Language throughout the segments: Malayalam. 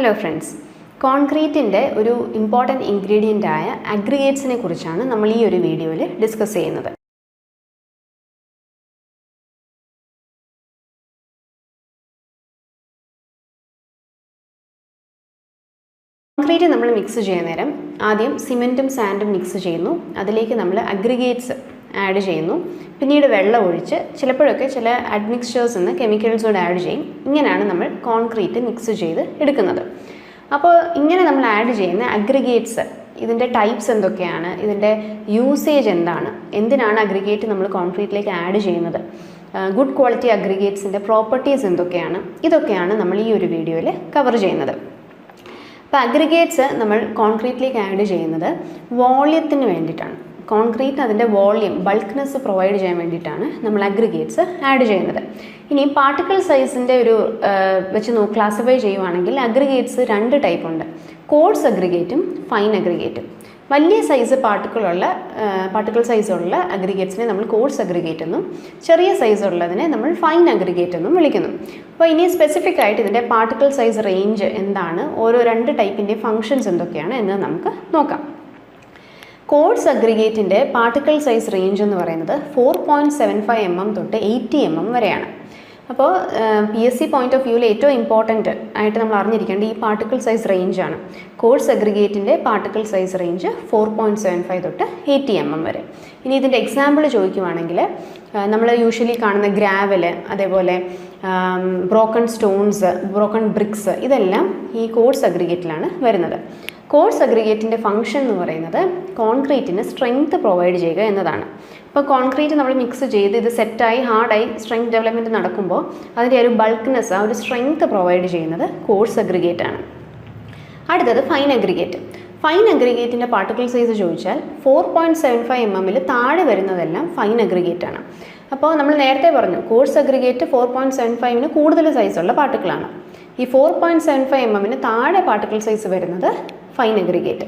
ഹലോ ഫ്രണ്ട്സ്, കോൺക്രീറ്റിൻ്റെ ഒരു ഇമ്പോർട്ടൻറ്റ് ഇൻഗ്രീഡിയൻ്റ് ആയ അഗ്രിഗേറ്റ്സിനെ കുറിച്ചാണ് നമ്മൾ ഈ ഒരു വീഡിയോയിൽ ഡിസ്കസ് ചെയ്യുന്നത്. കോൺക്രീറ്റ് നമ്മൾ മിക്സ് ചെയ്യുന്ന നേരം ആദ്യം സിമെൻറ്റും സാൻഡും മിക്സ് ചെയ്യുന്നു, അതിലേക്ക് നമ്മൾ അഗ്രിഗേറ്റ്സ് ആഡ് ചെയ്യുന്നു, പിന്നീട് വെള്ളം ഒഴിച്ച് ചിലപ്പോഴൊക്കെ ചില അഡ്മിക്സ്ചേഴ്സ് എന്ന് കെമിക്കൽസ് കൂടെ ആഡ് ചെയ്യും. ഇങ്ങനെയാണ് നമ്മൾ കോൺക്രീറ്റ് മിക്സ് ചെയ്ത് എടുക്കുന്നത്. അപ്പോൾ ഇങ്ങനെ നമ്മൾ ആഡ് ചെയ്യുന്ന അഗ്രിഗേറ്റ്സ്, ഇതിൻ്റെ ടൈപ്സ് എന്തൊക്കെയാണ്, ഇതിൻ്റെ യൂസേജ് എന്താണ്, എന്തിനാണ് അഗ്രിഗേറ്റ് നമ്മൾ കോൺക്രീറ്റിലേക്ക് ആഡ് ചെയ്യുന്നത്, ഗുഡ് ക്വാളിറ്റി അഗ്രിഗേറ്റ്സിൻ്റെ പ്രോപ്പർട്ടീസ് എന്തൊക്കെയാണ്, ഇതൊക്കെയാണ് നമ്മൾ ഈ ഒരു വീഡിയോയിൽ കവർ ചെയ്യുന്നത്. അപ്പോൾ അഗ്രിഗേറ്റ്സ് നമ്മൾ കോൺക്രീറ്റിലേക്ക് ആഡ് ചെയ്യുന്നത് വോള്യത്തിന് വേണ്ടിയിട്ടാണ്. കോൺക്രീറ്റ് അതിൻ്റെ വോള്യം, ബൾക്ക്നെസ് പ്രൊവൈഡ് ചെയ്യാൻ വേണ്ടിയിട്ടാണ് നമ്മൾ അഗ്രിഗേറ്റ്സ് ആഡ് ചെയ്യുന്നത്. ഇനി പാർട്ടിക്കിൾ സൈസിൻ്റെ ഒരു വെച്ച് ക്ലാസിഫൈ ചെയ്യുവാണെങ്കിൽ അഗ്രിഗേറ്റ്സ് രണ്ട് ടൈപ്പ് ഉണ്ട്, കോഴ്സ് അഗ്രിഗേറ്റും ഫൈൻ അഗ്രിഗേറ്റും. വലിയ സൈസ് പാർട്ടിക്കിൾ സൈസുള്ള അഗ്രിഗേറ്റ്സിനെ നമ്മൾ കോഴ്സ് അഗ്രിഗേറ്റ് എന്നും, ചെറിയ സൈസ് ഉള്ളതിനെ നമ്മൾ ഫൈൻ അഗ്രിഗേറ്റ് എന്നും വിളിക്കുന്നു. അപ്പോൾ ഇനി സ്പെസിഫിക് ആയിട്ട് ഇതിൻ്റെ പാർട്ടിക്കിൾ സൈസ് റേഞ്ച് എന്താണ്, ഓരോ രണ്ട് ടൈപ്പിൻ്റെ ഫങ്ഷൻസ് എന്തൊക്കെയാണ് എന്ന് നമുക്ക് നോക്കാം. കോഴ്സ് അഗ്രിഗേറ്റിൻ്റെ പാർട്ടിക്കിൾ സൈസ് റേഞ്ച് എന്ന് പറയുന്നത് 4.75 mm തൊട്ട് 80 mm വരെയാണ്. അപ്പോൾ PSC പോയിന്റ് ഓഫ് വ്യൂവിൽ ഏറ്റവും ഇമ്പോർട്ടൻറ്റ് ആയിട്ട് നമ്മൾ അറിഞ്ഞിരിക്കേണ്ട ഈ പാർട്ടിക്കിൾ സൈസ് റേഞ്ചാണ്. കോഴ്സ് അഗ്രിഗേറ്റിൻ്റെ പാർട്ടിക്കിൾ സൈസ് റേഞ്ച് 4.75 തൊട്ട് 80 mm വരെ. ഇനി ഇതിൻ്റെ എക്സാമ്പിൾ ചോദിക്കുവാണെങ്കിൽ നമ്മൾ യൂഷ്വലി കാണുന്ന ഗ്രാവൽ, അതേപോലെ ബ്രോക്കൺ സ്റ്റോൺസ്, ബ്രോക്കൺ ബ്രിക്സ്, ഇതെല്ലാം ഈ കോഴ്സ് അഗ്രിഗേറ്റിലാണ് വരുന്നത്. കോഴ്സ് അഗ്രിഗേറ്റിൻ്റെ ഫംഗ്ഷൻ എന്ന് പറയുന്നത് കോൺക്രീറ്റിന് സ്ട്രെങ്ത് പ്രൊവൈഡ് ചെയ്യുക എന്നതാണ്. ഇപ്പോൾ കോൺക്രീറ്റ് നമ്മൾ മിക്സ് ചെയ്ത് ഇത് സെറ്റായി ഹാർഡായി സ്ട്രെങ്ത് ഡെവലപ്മെൻറ്റ് നടക്കുമ്പോൾ അതിൻ്റെ ഒരു ബൾക്ക്നെസ്, ആ ഒരു സ്ട്രെങ്ത് പ്രൊവൈഡ് ചെയ്യുന്നത് കോഴ്സ് അഗ്രിഗേറ്റ് ആണ്. അടുത്തത് ഫൈൻ അഗ്രിഗേറ്റ്. ഫൈൻ അഗ്രിഗേറ്റിൻ്റെ പാർട്ടിക്കിൾ സൈസ് ചോദിച്ചാൽ 4.75 mm താഴെ വരുന്നതെല്ലാം ഫൈൻ അഗ്രിഗേറ്റ് ആണ്. അപ്പോൾ നമ്മൾ നേരത്തെ പറഞ്ഞു കോഴ്സ് അഗ്രിഗേറ്റ് 4.75 കൂടുതൽ സൈസുള്ള പാർട്ടിക്കിളാണ്. ഈ 4.75 mm താഴെ പാർട്ടിക്കിൾ സൈസ് വരുന്നത് ഫൈൻ അഗ്രിഗേറ്റ്.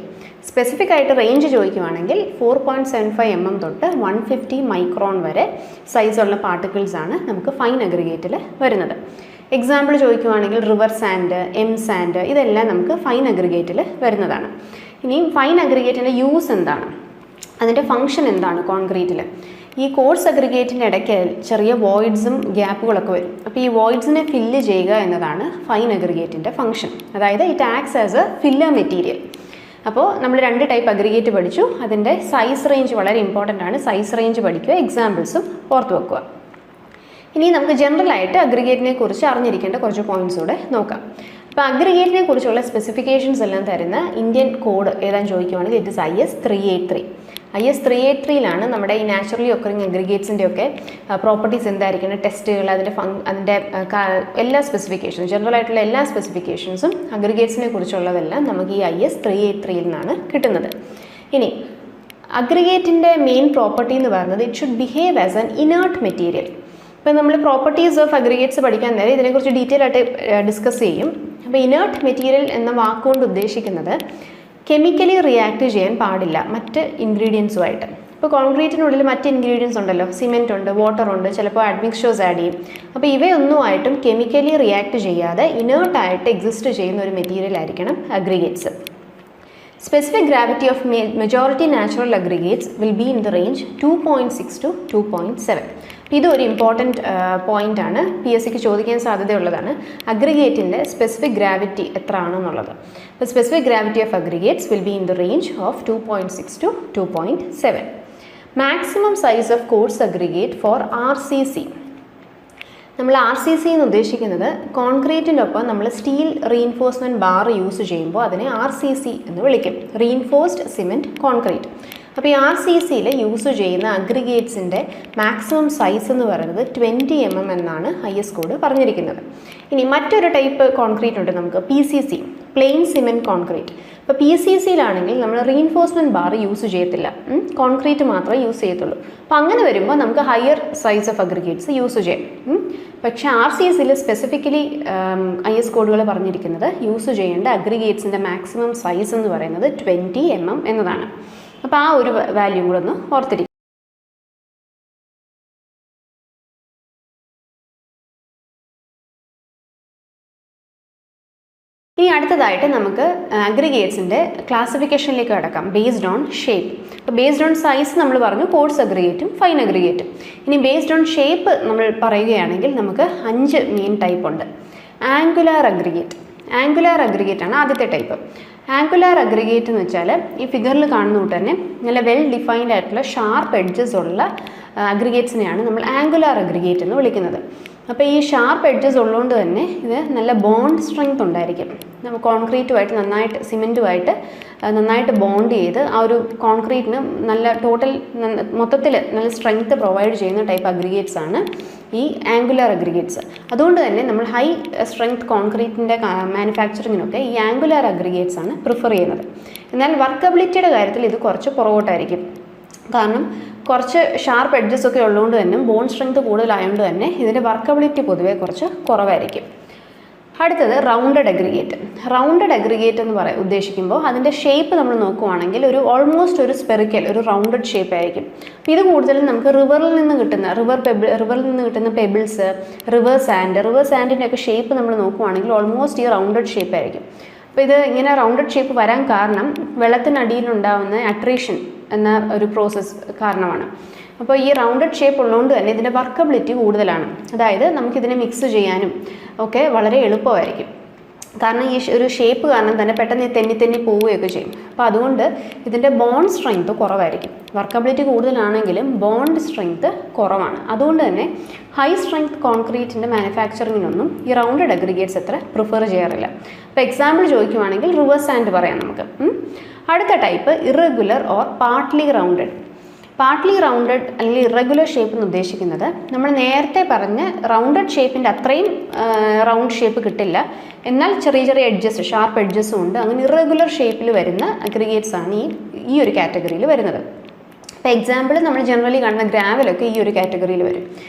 സ്പെസിഫിക് ആയിട്ട് റേഞ്ച് ചോദിക്കുവാണെങ്കിൽ 4.75 mm തൊട്ട് 150 മൈക്രോൺ വരെ സൈസുള്ള പാർട്ടിക്കിൾസ് ആണ് നമുക്ക് ഫൈൻ അഗ്രിഗേറ്റിൽ വരുന്നത്. എക്സാമ്പിൾ ചോദിക്കുവാണെങ്കിൽ റിവർ സാൻഡ്, സാൻഡ്, ഇതെല്ലാം നമുക്ക് ഫൈൻ അഗ്രിഗേറ്റിൽ വരുന്നതാണ്. ഇനി ഫൈൻ അഗ്രിഗേറ്റിൻ്റെ യൂസ് എന്താണ്, അതിൻ്റെ ഫങ്ഷൻ എന്താണ് കോൺക്രീറ്റിൽ? ഈ കോഴ്സ് അഗ്രിഗേറ്റിൻ്റെ ഇടയ്ക്ക് ചെറിയ വോയിഡ്സും ഗ്യാപ്പുകളൊക്കെ വരും. അപ്പോൾ ഈ വോയിഡ്സിനെ ഫില്ല് ചെയ്യുക എന്നതാണ് ഫൈൻ അഗ്രിഗേറ്റിൻ്റെ ഫങ്ഷൻ. അതായത് it acts as A filler material. അപ്പോൾ നമ്മൾ രണ്ട് ടൈപ്പ് അഗ്രിഗേറ്റ് പഠിച്ചു. അതിൻ്റെ സൈസ് റേഞ്ച് വളരെ ഇമ്പോർട്ടൻ്റ് ആണ്. സൈസ് റേഞ്ച് പഠിക്കുക, എക്സാമ്പിൾസും ഓർത്ത് വെക്കുക. ഇനി നമുക്ക് ജനറലായിട്ട് അഗ്രിഗേറ്റിനെ കുറിച്ച് അറിഞ്ഞിരിക്കേണ്ട കുറച്ച് പോയിന്റ്സ് കൂടെ നോക്കാം. അപ്പോൾ അഗ്രിഗേറ്റിനെ കുറിച്ചുള്ള സ്പെസിഫിക്കേഷൻസ് എല്ലാം തരുന്ന ഇന്ത്യൻ കോഡ് ഏതാണെന്ന് ചോദിക്കുവാണെങ്കിൽ ഇറ്റ് ഇസ് IS 383. IS 383 നമ്മുടെ ഈ നാച്ചുറലി ഒക്കറിങ് അഗ്രിഗേറ്റ്സിൻ്റെ ഒക്കെ പ്രോപ്പർട്ടീസ് എന്തായിരിക്കണം, ടെസ്റ്റുകൾ, അതിൻ്റെ എല്ലാ സ്പെസിഫിക്കേഷൻസും, ജനറൽ ആയിട്ടുള്ള എല്ലാ സ്പെസിഫിക്കേഷൻസും അഗ്രിഗേറ്റ്സിനെ കുറിച്ചുള്ളതെല്ലാം നമുക്ക് ഈ IS 383 നിന്നാണ് കിട്ടുന്നത്. ഇനി അഗ്രിഗേറ്റിൻ്റെ മെയിൻ പ്രോപ്പർട്ടി എന്ന് പറയുന്നത് it should behave as an inert material. ഇപ്പോൾ നമ്മൾ പ്രോപ്പർട്ടീസ് ഓഫ് അഗ്രിഗേറ്റ്സ് പഠിക്കാൻ നേരം ഇതിനെക്കുറിച്ച് ഡീറ്റെയിൽ ആയിട്ട് ഡിസ്കസ് ചെയ്യും. അപ്പോൾ ഇനേർട്ട് മെറ്റീരിയൽ എന്ന വാക്കുകൊണ്ട് ഉദ്ദേശിക്കുന്നത് കെമിക്കലി റിയാക്ട് ചെയ്യാൻ പാടില്ല മറ്റ് ഇൻഗ്രീഡിയൻസുമായിട്ട്. ഇപ്പോൾ കോൺക്രീറ്റിനുള്ളിൽ മറ്റ് ഇൻഗ്രീഡിയൻസ് ഉണ്ടല്ലോ, സിമെൻറ്റ് ഉണ്ട്, വാട്ടർ ഉണ്ട്, ചിലപ്പോൾ അഡ്മിക്സ്ചേഴ്സ് ആഡ് ചെയ്യും. അപ്പോൾ ഇവയൊന്നുമായിട്ടും കെമിക്കലി റിയാക്ട് ചെയ്യാതെ ഇനേർട്ടായിട്ട് എക്സിസ്റ്റ് ചെയ്യുന്ന ഒരു മെറ്റീരിയൽ ആയിരിക്കണം aggregates. Specific gravity of majority natural aggregates will be in the range 2.6 to 2.7. ഇത് ഒരു ഇമ്പോർട്ടൻറ്റ് പോയിൻ്റ് ആണ്, PSCക്ക് ചോദിക്കാൻ സാധ്യതയുള്ളതാണ്. അഗ്രിഗേറ്റിൻ്റെ സ്പെസിഫിക് ഗ്രാവിറ്റി എത്ര ആണെന്നുള്ളത്. അപ്പോൾ specific gravity of aggregates will be in the range of 2.6 to 2.7. Maximum size of coarse aggregate for RCC. നമ്മൾ RCC എന്ന് ഉദ്ദേശിക്കുന്നത് കോൺക്രീറ്റിനൊപ്പം നമ്മൾ സ്റ്റീൽ റീഇൻഫോഴ്സ്മെൻറ്റ് ബാർ യൂസ് ചെയ്യുമ്പോൾ അതിനെ RCC എന്ന് വിളിക്കും, റീഇൻഫോഴ്സ്ഡ് സിമെൻറ്റ് കോൺക്രീറ്റ്. അപ്പോൾ ഈ RCCയിൽ യൂസ് ചെയ്യുന്ന അഗ്രിഗേറ്റ്സിൻ്റെ മാക്സിമം സൈസ് എന്ന് പറയുന്നത് 20 mm എന്നാണ് IS കോഡ് പറഞ്ഞിരിക്കുന്നത്. ഇനി മറ്റൊരു ടൈപ്പ് കോൺക്രീറ്റ് ഉണ്ട് നമുക്ക്, PCC, പ്ലെയിൻ സിമെൻറ്റ് കോൺക്രീറ്റ്. ഇപ്പോൾ PCCയിലാണെങ്കിൽ നമ്മൾ റീഇൻഫോഴ്സ്മെൻറ്റ് ബാർ യൂസ് ചെയ്യത്തില്ല, കോൺക്രീറ്റ് മാത്രമേ യൂസ് ചെയ്യത്തുള്ളൂ. അപ്പോൾ അങ്ങനെ വരുമ്പോൾ നമുക്ക് higher size of aggregates use ചെയ്യാം. പക്ഷേ RCCയിൽ സ്പെസിഫിക്കലി IS കോഡുകൾ പറഞ്ഞിരിക്കുന്നത് യൂസ് ചെയ്യേണ്ട അഗ്രിഗേറ്റ്സിൻ്റെ മാക്സിമം സൈസ് എന്ന് പറയുന്നത് 20 mm എന്നതാണ്. അപ്പോൾ ആ ഒരു വാല്യൂ കൂടെ ഒന്ന് ഓർത്തിരിക്കും. ഇനി അടുത്ത അടുത്തതായിട്ട് നമുക്ക് അഗ്രിഗേറ്റ്സിൻ്റെ ക്ലാസിഫിക്കേഷനിലേക്ക് കിടക്കാം ബേസ്ഡ് ഓൺ ഷേപ്പ്. അപ്പോൾ ബേസ്ഡ് ഓൺ സൈസ് നമ്മൾ പറഞ്ഞു കോഴ്സ് അഗ്രിഗേറ്റും ഫൈൻ അഗ്രിഗേറ്റും. ഇനി ബേസ്ഡ് ഓൺ ഷേപ്പ് നമ്മൾ പറയുകയാണെങ്കിൽ നമുക്ക് 5 മെയിൻ ടൈപ്പ് ഉണ്ട്. Angular aggregate. ആംഗുലാർ അഗ്രിഗേറ്റ് ആണ് ആദ്യത്തെ ടൈപ്പ്. ആംഗുലാർ അഗ്രിഗേറ്റ് എന്ന് വെച്ചാൽ ഈ ഫിഗറിൽ കാണുന്ന കൊണ്ട് തന്നെ നല്ല വെൽ ഡിഫൈൻഡ് ആയിട്ടുള്ള ഷാർപ്പ് എഡ്ജസ് ഉള്ള അഗ്രിഗേറ്റ്സിനെയാണ് നമ്മൾ ആംഗുലാർ അഗ്രിഗേറ്റ് എന്ന് വിളിക്കുന്നത്. അപ്പോൾ ഈ ഷാർപ്പ് എഡ്ജസ് ഉള്ളതുകൊണ്ട് തന്നെ ഇത് നല്ല ബോണ്ട് സ്ട്രെങ്ത് ഉണ്ടായിരിക്കും. നമ്മൾ കോൺക്രീറ്റുമായിട്ട് നന്നായിട്ട് സിമെൻറ്റുമായിട്ട് നന്നായിട്ട് ബോണ്ട് ചെയ്ത് ആ ഒരു കോൺക്രീറ്റിന് നല്ല ടോട്ടൽ മൊത്തത്തിൽ നല്ല സ്ട്രെങ്ത് പ്രൊവൈഡ് ചെയ്യുന്ന ടൈപ്പ് അഗ്രിഗേറ്റ്സ് ആണ് ഈ ആംഗുലാർ അഗ്രിഗേറ്റ്സ്. അതുകൊണ്ട് തന്നെ നമ്മൾ ഹൈ സ്ട്രെങ്ത് കോൺക്രീറ്റിൻ്റെ മാനുഫാക്ചറിങ്ങിനൊക്കെ ഈ ആംഗുലാർ അഗ്രിഗേറ്റ്സ് ആണ് പ്രിഫർ ചെയ്യുന്നത്. എന്നാൽ വർക്കബിലിറ്റിയുടെ കാര്യത്തിൽ ഇത് കുറച്ച് പുറകോട്ടായിരിക്കും. കാരണം കുറച്ച് ഷാർപ്പ് എഡ്ജസ് ഒക്കെ ഉള്ളതുകൊണ്ട് തന്നെ ബോൺ സ്ട്രെങ്ത് കൂടുതലായതുകൊണ്ട് തന്നെ ഇതിൻ്റെ വർക്കബിലിറ്റി പൊതുവേ കുറച്ച് കുറവായിരിക്കും. അടുത്തത് റൗണ്ടഡ് അഗ്രിഗേറ്റ്. റൗണ്ടഡ് അഗ്രിഗേറ്റ് എന്ന് ഉദ്ദേശിക്കുമ്പോൾ അതിൻ്റെ ഷേപ്പ് നമ്മൾ നോക്കുവാണെങ്കിൽ ഒരു ഓൾമോസ്റ്റ് ഒരു സ്പെറിക്കൽ ഒരു റൗണ്ടഡ് ഷേപ്പ് ആയിരിക്കും. അപ്പോൾ ഇത് കൂടുതലും നമുക്ക് റിവറിൽ നിന്ന് കിട്ടുന്ന പെബിൾസ്, റിവർ സാൻഡിൻ്റെ ഒക്കെ ഷേപ്പ് നമ്മൾ നോക്കുവാണെങ്കിൽ ഓൾമോസ്റ്റ് ഈ റൗണ്ടഡ് ഷേപ്പ് ആയിരിക്കും. അപ്പോൾ ഇത് ഇങ്ങനെ റൗണ്ടഡ് ഷേപ്പ് വരാൻ കാരണം വെള്ളത്തിനടിയിലുണ്ടാകുന്ന അട്രീഷൻ എന്ന ഒരു പ്രോസസ്സ് കാരണമാണ്. അപ്പോൾ ഈ റൗണ്ടഡ് ഷേപ്പ് ഉള്ളതുകൊണ്ട് തന്നെ ഇതിൻ്റെ വർക്കബിലിറ്റി കൂടുതലാണ്. അതായത് നമുക്കിതിനെ മിക്സ് ചെയ്യാനും ഒക്കെ വളരെ എളുപ്പമായിരിക്കും. കാരണം ഈ ഒരു ഷേപ്പ് കാരണം തന്നെ പെട്ടെന്ന് തെന്നി പോവുകയൊക്കെ ചെയ്യും. അപ്പോൾ അതുകൊണ്ട് ഇതിൻ്റെ ബോണ്ട് സ്ട്രെങ്ത് കുറവായിരിക്കും. വർക്കബിലിറ്റി കൂടുതലാണെങ്കിലും ബോണ്ട് സ്ട്രെങ്ത് കുറവാണ്. അതുകൊണ്ട് തന്നെ ഹൈ സ്ട്രെങ്ത് കോൺക്രീറ്റിൻ്റെ മാനുഫാക്ചറിങ്ങിനൊന്നും ഈ റൗണ്ടഡ് അഗ്രിഗേറ്റ്സ് അത്ര പ്രിഫർ ചെയ്യാറില്ല. അപ്പോൾ എക്സാമ്പിൾ ചോദിക്കുവാണെങ്കിൽ റിവർ സാൻഡ് പറയാം നമുക്ക്. അടുത്ത type irregular or partly rounded. Partly rounded അല്ലെങ്കിൽ ഇറഗുലർ ഷേപ്പ് എന്ന് ഉദ്ദേശിക്കുന്നത് നമ്മൾ നേരത്തെ പറഞ്ഞ റൗണ്ടഡ് ഷേപ്പിൻ്റെ അത്രയും റൗണ്ട് ഷേപ്പ് കിട്ടില്ല, എന്നാൽ ചെറിയ എഡ്ജസ് ഷാർപ്പ് എഡ്ജസും ഉണ്ട്. അങ്ങനെ ഇറഗുലർ ഷേപ്പിൽ വരുന്ന അഗ്രിഗേറ്റ്സ് ആണ് ഈ ഒരു കാറ്റഗറിയിൽ വരുന്നത്. ഇപ്പോൾ എക്സാമ്പിൾ നമ്മൾ ജനറലി കാണുന്ന ഗ്രാവലൊക്കെ ഈ ഒരു കാറ്റഗറിയിൽ വരും.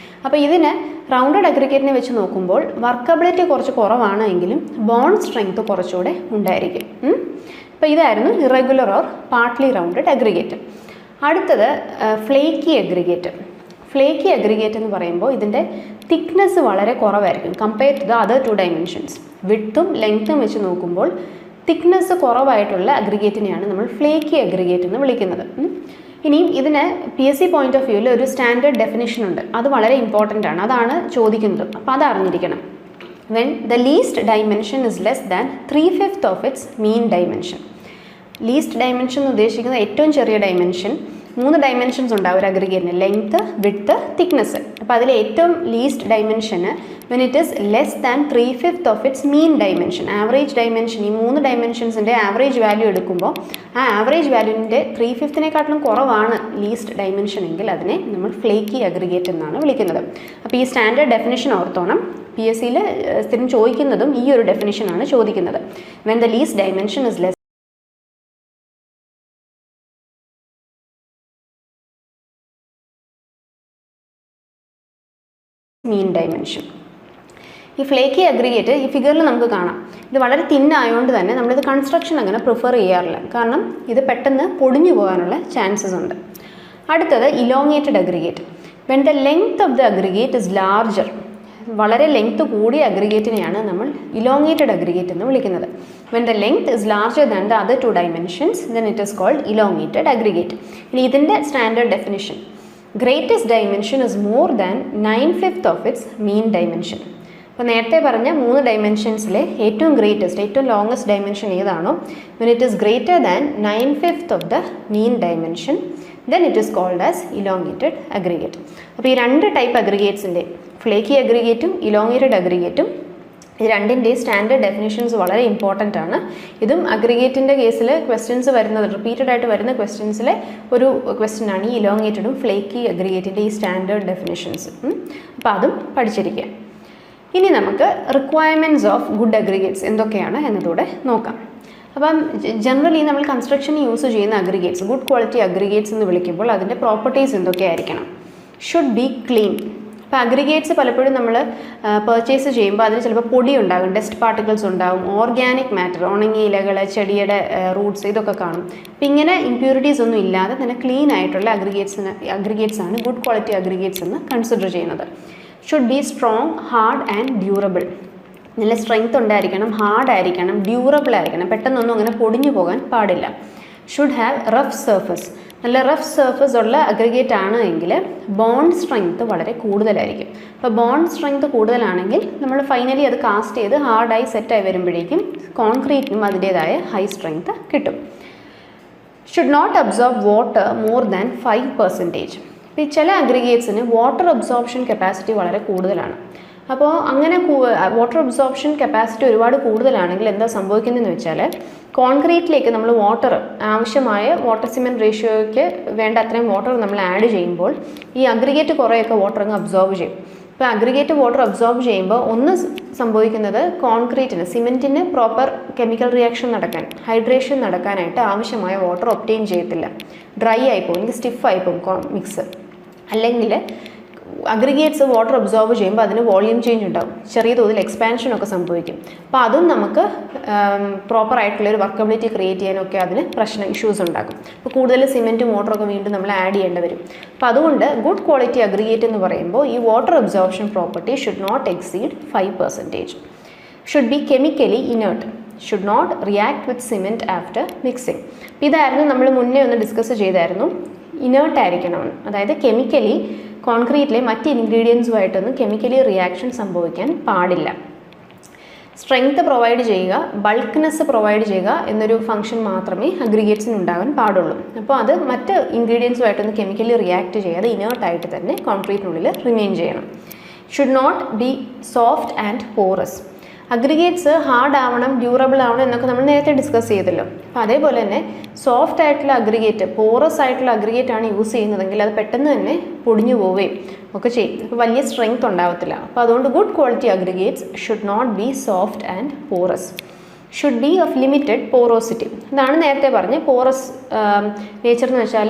അപ്പോൾ ഇതിന് റൗണ്ടഡ് അഗ്രിഗേറ്റിനെ വെച്ച് നോക്കുമ്പോൾ വർക്കബിലിറ്റി കുറച്ച് കുറവാണ് എങ്കിലും ബോണ്ട് സ്ട്രെങ്ത് കുറച്ചുകൂടെ ഉണ്ടായിരിക്കും. അപ്പോൾ ഇതായിരുന്നു irregular or partly rounded aggregate. അടുത്തത് ഫ്ലേക്കി അഗ്രിഗേറ്റ്. ഫ്ലേക്കി അഗ്രിഗേറ്റ് എന്ന് പറയുമ്പോൾ ഇതിൻ്റെ തിക്നെസ് വളരെ കുറവായിരിക്കും compare to the other 2 dimensions. വിഡ്ത്തും ലെങ്ത്തും വെച്ച് നോക്കുമ്പോൾ തിക്നെസ് കുറവായിട്ടുള്ള അഗ്രിഗേറ്റിനെയാണ് നമ്മൾ ഫ്ലേക്കി അഗ്രിഗേറ്റ് എന്ന് വിളിക്കുന്നത്. ഇനിയും ഇതിന് PSC പോയിന്റ് ഓഫ് വ്യൂവിൽ ഒരു സ്റ്റാൻഡേർഡ് ഡെഫിനിഷൻ ഉണ്ട്. അത് വളരെ ഇമ്പോർട്ടൻ്റ് ആണ്. അതാണ് ചോദിക്കുന്നത്. അപ്പോൾ അത് അറിഞ്ഞിരിക്കണം. when the least dimension is less than 3/5 of its mean dimension. Least dimension എന്ന് ഉദ്ദേശിക്കുന്നത് ഏറ്റവും ചെറിയ ഡയമെൻഷൻ. 3 ഡയമെൻഷൻസ് ഉണ്ടാവും ഒരു അഗ്രിഗേറ്റിന്: ലെങ്ത്ത്, വിഡ്ത്ത്, തിക്നെസ്. അപ്പോൾ അതിൽ ഏറ്റവും ലീസ്റ്റ് ഡയമെൻഷന് when it is less than 3/5 of its mean dimension, average dimension. ഈ 3 ഡയമെൻഷൻസിൻ്റെ ആവറേജ് വാല്യൂ എടുക്കുമ്പോൾ ആ ആവറേജ് വാല്യൂവിൻ്റെ 3/5 കുറവാണ് ലീസ്റ്റ് ഡയമെൻഷൻ എങ്കിൽ അതിനെ നമ്മൾ ഫ്ലേക്കി അഗ്രിഗേറ്റ് എന്നാണ് വിളിക്കുന്നത്. അപ്പോൾ ഈ സ്റ്റാൻഡേർഡ് ഡെഫിനിഷൻ ഓർത്തോണം. PSCയിൽ സ്ഥിരം ചോദിക്കുന്നതും ഈ ഒരു ഡെഫിനിഷനാണ് ചോദിക്കുന്നത്. When the least dimension is less mean dimension. ഈ ഫ്ലേക്കി അഗ്രിഗേറ്റ് ഈ ഫിഗറിൽ നമുക്ക് കാണാം. ഇത് വളരെ തിന്നായതുകൊണ്ട് തന്നെ നമ്മളിത് കൺസ്ട്രക്ഷൻ അങ്ങനെ പ്രിഫർ ചെയ്യാറില്ല. കാരണം ഇത് പെട്ടെന്ന് പൊടിഞ്ഞു പോകാനുള്ള ചാൻസസ് ഉണ്ട്. അടുത്തത് elongated aggregate. When the length of the aggregate is larger. വളരെ ലെങ്ത് കൂടിയ അഗ്രിഗേറ്റിനെയാണ് നമ്മൾ ഇലോങ്ങേറ്റഡ് അഗ്രിഗേറ്റ് എന്ന് വിളിക്കുന്നത്. When the length is larger than the other 2 dimensions then it is called elongated aggregate. ഇനി ഇതിൻ്റെ standard definition: greatest dimension is more than 9/5 of its mean dimension. അപ്പോൾ നേരത്തെ പറഞ്ഞ 3 ഡയമെൻഷൻസിലെ ഏറ്റവും ഗ്രേറ്റസ്റ്റ്, ഏറ്റവും ലോങ്ങസ്റ്റ് ഡയമെൻഷൻ ഏതാണോ, when it is greater than 9/5 of the mean dimension then it is called as elongated aggregate. അപ്പോൾ ഈ 2 ടൈപ്പ് അഗ്രിഗേറ്റ്സിൻ്റെ, ഫ്ലേക്കി അഗ്രിഗേറ്റും ഇലോങ്ങേറ്റഡ് അഗ്രിഗേറ്റും, ഇത് രണ്ടിൻ്റെയും സ്റ്റാൻഡേർഡ് ഡെഫിനിഷൻസ് വളരെ ഇമ്പോർട്ടൻ്റ് ആണ്. ഇതും അഗ്രിഗേറ്റിൻ്റെ കേസിൽ ക്വസ്റ്റ്യൻസ് വരുന്നത്, റിപ്പീറ്റഡ് ആയിട്ട് വരുന്ന ക്വസ്റ്റ്യൻസിലെ ഒരു ക്വസ്റ്റ്യൻ ആണ് ഈ ഇലോങ്ങേറ്റഡും ഫ്ലേക്കി അഗ്രിഗേറ്റിൻ്റെ ഈ സ്റ്റാൻഡേർഡ് ഡെഫിനിഷൻസ്. അപ്പോൾ അതും പഠിച്ചിരിക്കുക. ഇനി നമുക്ക് റിക്വയർമെൻറ്റ്സ് ഓഫ് ഗുഡ് അഗ്രിഗേറ്റ്സ് എന്തൊക്കെയാണ് എന്നതോടെ നോക്കാം. അപ്പം ജനറലി നമ്മൾ കൺസ്ട്രക്ഷന് യൂസ് ചെയ്യുന്ന അഗ്രിഗേറ്റ്സ്, ഗുഡ് ക്വാളിറ്റി അഗ്രിഗേറ്റ്സ് എന്ന് വിളിക്കുമ്പോൾ അതിൻ്റെ പ്രോപ്പർട്ടീസ് എന്തൊക്കെയായിരിക്കണം? Should be clean. അപ്പോൾ അഗ്രിഗേറ്റ്സ് പലപ്പോഴും നമ്മൾ പർച്ചേസ് ചെയ്യുമ്പോൾ അതിന് ചിലപ്പോൾ പൊടി ഉണ്ടാകും, ഡസ്റ്റ് പാർട്ടിക്കിൾസ് ഉണ്ടാകും, ഓർഗാനിക് മാറ്റർ, ഉണങ്ങിയ ഇലകൾ, ചെടിയുടെ റൂട്ട്സ്, ഇതൊക്കെ കാണും. അപ്പോൾ ഇങ്ങനെ ഇമ്പ്യൂരിറ്റീസ് ഒന്നും ഇല്ലാതെ തന്നെ ക്ലീൻ ആയിട്ടുള്ള അഗ്രിഗേറ്റ്സ് ആണ് ഗുഡ് ക്വാളിറ്റി അഗ്രിഗേറ്റ്സ് എന്ന് കൺസിഡർ ചെയ്യുന്നത്. Should be strong, hard and durable. നല്ല സ്ട്രെങ്ത് ഉണ്ടായിരിക്കണം, ഹാർഡായിരിക്കണം, ഡ്യൂറബിൾ ആയിരിക്കണം, പെട്ടെന്നൊന്നും അങ്ങനെ പൊടിഞ്ഞു പോകാൻ പാടില്ല. ഷുഡ് ഹാവ് റഫ് സർഫസ്, നല്ല റഫ് സർഫസ് ഉള്ള അഗ്രിഗേറ്റ് ആണ് എങ്കിൽ ബോണ്ട് സ്ട്രെങ്ത് വളരെ കൂടുതലായിരിക്കും. അപ്പോൾ ബോണ്ട് സ്ട്രെങ്ത് കൂടുതലാണെങ്കിൽ നമ്മൾ ഫൈനലി അത് കാസ്റ്റ് ചെയ്ത് ഹാർഡായി സെറ്റായി വരുമ്പോഴേക്കും കോൺക്രീറ്റിനും അതിൻ്റേതായ ഹൈ സ്ട്രെങ്ത് കിട്ടും. Should not absorb water more than 5%. ഇപ്പോൾ ഈ ചില അഗ്രിഗേറ്റ്സിന് വാട്ടർ അബ്സോർപ്ഷൻ കപ്പാസിറ്റി വളരെ കൂടുതലാണ്. അപ്പോൾ അങ്ങനെ വാട്ടർ അബ്സോർപ്ഷൻ കപ്പാസിറ്റി ഒരുപാട് കൂടുതലാണെങ്കിൽ എന്താ സംഭവിക്കുന്നതെന്ന് വെച്ചാൽ കോൺക്രീറ്റിലേക്ക് നമ്മൾ വാട്ടർ ആവശ്യമായ വാട്ടർ സിമെൻറ്റ് റേഷ്യോയ്ക്ക് വേണ്ട അത്രയും വാട്ടർ നമ്മൾ ആഡ് ചെയ്യുമ്പോൾ ഈ അഗ്രിഗേറ്റ് കുറേയൊക്കെ വാട്ടർ അങ്ങ് അബ്സോർബ് ചെയ്യും. ഇപ്പോൾ അഗ്രിഗേറ്റ് വാട്ടർ അബ്സോർബ് ചെയ്യുമ്പോൾ ഒന്ന് സംഭവിക്കുന്നത് കോൺക്രീറ്റിന് സിമെൻറ്റിന് പ്രോപ്പർ കെമിക്കൽ റിയാക്ഷൻ നടക്കാൻ, ഹൈഡ്രേഷൻ നടക്കാനായിട്ട് ആവശ്യമായ വാട്ടർ ഒബ്റ്റെയിൻ ചെയ്യത്തില്ല, ഡ്രൈ ആയിപ്പോവും, അല്ലെങ്കിൽ സ്റ്റിഫായിപ്പോവും മിക്സ്. അല്ലെങ്കിൽ അഗ്രിഗേറ്റ്സ് വാട്ടർ അബ്സോർബ് ചെയ്യുമ്പോൾ അതിന് വോളിയം ചേഞ്ച് ഉണ്ടാകും, ചെറിയ തോതിൽ എക്സ്പാൻഷനൊക്കെ സംഭവിക്കും. അപ്പോൾ അതും നമുക്ക് പ്രോപ്പറായിട്ടുള്ളൊരു വർക്കബിലിറ്റി ക്രിയേറ്റ് ചെയ്യാനൊക്കെ അതിന് ഇഷ്യൂസ് ഉണ്ടാക്കും. അപ്പോൾ കൂടുതൽ സിമെൻറ്റും വാട്ടറൊക്കെ വീണ്ടും നമ്മൾ ആഡ് ചെയ്യേണ്ടി വരും. അപ്പോൾ അതുകൊണ്ട് ഗുഡ് ക്വാളിറ്റി അഗ്രിഗേറ്റ് എന്ന് പറയുമ്പോൾ ഈ water absorption property should not exceed 5%. Should be chemically inert, should not react with cement after mixing. ഇതായിരുന്നു നമ്മൾ മുന്നേ ഒന്ന് ഡിസ്കസ് ചെയ്തായിരുന്നു, ഇനേർട്ട് ആയിരിക്കണമെന്ന്. അതായത് കെമിക്കലി കോൺക്രീറ്റിലെ മറ്റ് ഇൻഗ്രീഡിയൻസുമായിട്ടൊന്നും കെമിക്കലി റിയാക്ഷൻ സംഭവിക്കാൻ പാടില്ല. സ്ട്രെങ്ത് പ്രൊവൈഡ് ചെയ്യുക, ബൾക്ക്നെസ് പ്രൊവൈഡ് ചെയ്യുക എന്നൊരു ഫംഗ്ഷൻ മാത്രമേ അഗ്രിഗേറ്റ്സിന് ഉണ്ടാകാൻ പാടുള്ളൂ. അപ്പോൾ അത് മറ്റ് ഇൻഗ്രീഡിയൻസുമായിട്ടൊന്നും കെമിക്കലി റിയാക്ട് ചെയ്യാതെ ഇനേർട്ടായിട്ട് തന്നെ കോൺക്രീറ്റിനുള്ളിൽ റിമെയിൻ ചെയ്യണം. Should not be soft and porous. Aggregates hard ആവണം, ഡ്യൂറബിൾ ആവണം എന്നൊക്കെ നമ്മൾ നേരത്തെ ഡിസ്കസ് ചെയ്തല്ലോ. അപ്പോൾ അതേപോലെ തന്നെ സോഫ്റ്റ് ആയിട്ടുള്ള അഗ്രിഗേറ്റ്, പോറസ് ആയിട്ടുള്ള അഗ്രിഗേറ്റ് ആണ് യൂസ് ചെയ്യുന്നതെങ്കിൽ അത് പെട്ടെന്ന് തന്നെ പൊടിഞ്ഞു പോവുകയും ഒക്കെ ചെയ്യും. അപ്പോൾ വലിയ സ്ട്രെങ്ത് ഉണ്ടാവത്തില്ല. അപ്പോൾ അതുകൊണ്ട് good quality aggregates should not be soft and porous. Should be of limited porosity. ഇതാണ് നേരത്തെ പറഞ്ഞ പോറസ് നേച്ചർ എന്ന് വെച്ചാൽ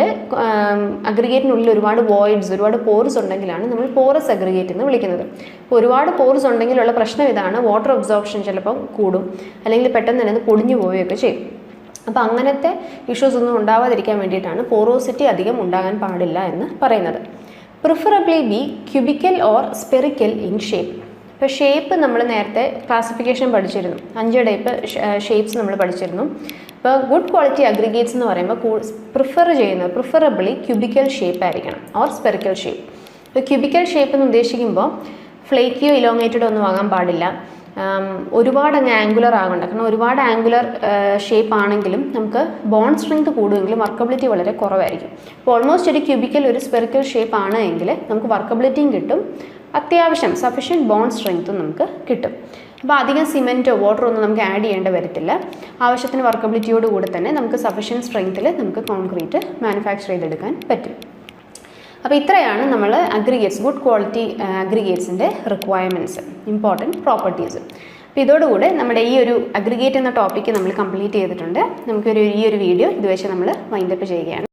അഗ്രിഗേറ്റിനുള്ളിൽ ഒരുപാട് വോയിഡ്സ്, ഒരുപാട് പോർസ് ഉണ്ടെങ്കിലാണ് നമ്മൾ പോറസ് അഗ്രിഗേറ്റ് എന്ന് വിളിക്കുന്നത്. അപ്പോൾ ഒരുപാട് പോർസ് ഉണ്ടെങ്കിലുള്ള പ്രശ്നം ഇതാണ്, വാട്ടർ അബ്സോർപ്ഷൻ ചിലപ്പം കൂടും, അല്ലെങ്കിൽ പെട്ടെന്ന് തന്നെ അത് പൊടിഞ്ഞു പോവുകയൊക്കെ ചെയ്യും. അപ്പോൾ അങ്ങനത്തെ ഇഷ്യൂസ് ഒന്നും ഉണ്ടാവാതിരിക്കാൻ വേണ്ടിയിട്ടാണ് പോറോസിറ്റി അധികം ഉണ്ടാകാൻ പാടില്ല എന്ന് പറയുന്നത്. Preferably B cubical or spherical in shape. ഇപ്പോൾ ഷേപ്പ് നമ്മൾ നേരത്തെ ക്ലാസിഫിക്കേഷൻ പഠിച്ചിരുന്നു, 5 ടൈപ്പ് ഷേപ്സ് നമ്മൾ പഠിച്ചിരുന്നു. ഇപ്പോൾ ഗുഡ് ക്വാളിറ്റി അഗ്രിഗേറ്റ്സ് എന്ന് പറയുമ്പോൾ പ്രിഫറബിളി ക്യൂബിക്കൽ ഷേപ്പ് ആയിരിക്കണം ഓർ സ്പെറിക്കൽ ഷേപ്പ്. ഇപ്പോൾ ക്യൂബിക്കൽ ഷേപ്പ് എന്ന് ഉദ്ദേശിക്കുമ്പോൾ ഫ്ലേക്കിയോ ഇലോങ്ങേറ്റഡോ ഒന്നും ആകാൻ പാടില്ല, ഒരുപാട് അങ്ങ് ആംഗുലർ ആകണ്ട. കാരണം ഒരുപാട് ആംഗുലർ ഷേപ്പ് ആണെങ്കിലും നമുക്ക് ബോണ്ട് സ്ട്രെങ്ത് കൂടുമെങ്കിലും വർക്കബിലിറ്റി വളരെ കുറവായിരിക്കും. അപ്പോൾ ഓൾമോസ്റ്റ് ഒരു ക്യൂബിക്കൽ ഒരു സ്പെറിക്കൽ ഷേപ്പ് ആണ് എങ്കിൽ നമുക്ക് വർക്കബിലിറ്റിയും കിട്ടും, അത്യാവശ്യം സഫിഷ്യൻറ്റ് ബോണ്ട് സ്ട്രെങ്ത്തും നമുക്ക് കിട്ടും. അപ്പോൾ അധികം സിമെൻറ്റോ വാട്ടറോ ഒന്നും നമുക്ക് ആഡ് ചെയ്യേണ്ട വരത്തില്ല. ആവശ്യത്തിന് വർക്കബിലിറ്റിയോട് കൂടെ തന്നെ നമുക്ക് സഫിഷ്യൻറ്റ് സ്ട്രെങ്ത്തിൽ നമുക്ക് കോൺക്രീറ്റ് മാനുഫാക്ചർ ചെയ്തെടുക്കാൻ പറ്റും. അപ്പോൾ ഇത്രയാണ് നമ്മൾ അഗ്രിഗേറ്റ്സ്, ഗുഡ് ക്വാളിറ്റി അഗ്രിഗേറ്റ്സിൻ്റെ റിക്വയർമെൻറ്റ്സ്, ഇമ്പോർട്ടൻറ്റ് പ്രോപ്പർട്ടീസ്. അപ്പോൾ ഇതോടുകൂടെ നമ്മുടെ ഈ ഒരു അഗ്രിഗേറ്റ് എന്ന ടോപ്പിക്ക് നമ്മൾ കംപ്ലീറ്റ് ചെയ്തിട്ടുണ്ട്. നമുക്കൊരു ഈ ഒരു വീഡിയോ ഇതുവരെ നമ്മൾ വൈൻഡപ്പ് ചെയ്യുകയാണ്.